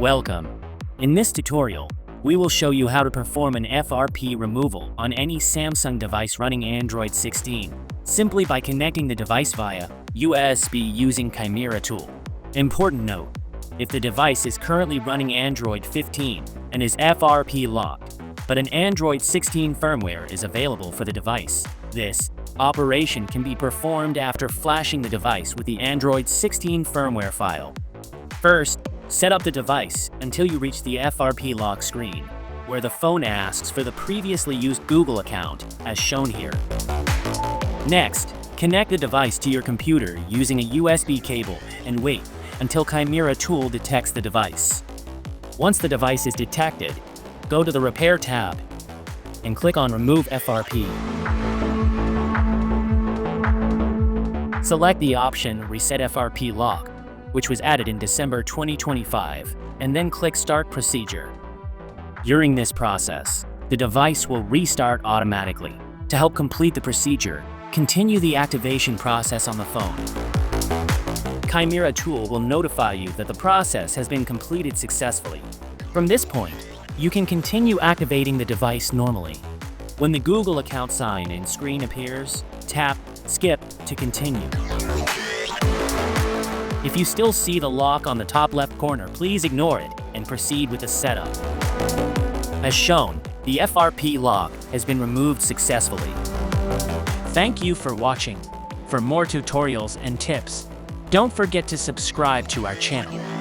Welcome. In this tutorial, we will show you how to perform an FRP removal on any Samsung device running Android 16, simply by connecting the device via USB using ChimeraTool. Important note, if the device is currently running Android 15 and is FRP locked, but an Android 16 firmware is available for the device, this operation can be performed after flashing the device with the Android 16 firmware file. First, set up the device until you reach the FRP lock screen, where the phone asks for the previously used Google account, as shown here. Next, connect the device to your computer using a USB cable and wait until ChimeraTool detects the device. Once the device is detected, go to the Repair tab and click on Remove FRP. Select the option Reset FRP Lock, which was added in December 2025, and then click Start Procedure. During this process, the device will restart automatically. To help complete the procedure, continue the activation process on the phone. ChimeraTool will notify you that the process has been completed successfully. From this point, you can continue activating the device normally. When the Google account sign-in screen appears, tap Skip to continue. If you still see the lock on the top left corner, please ignore it and proceed with the setup. As shown, the FRP lock has been removed successfully. Thank you for watching. For more tutorials and tips, don't forget to subscribe to our channel.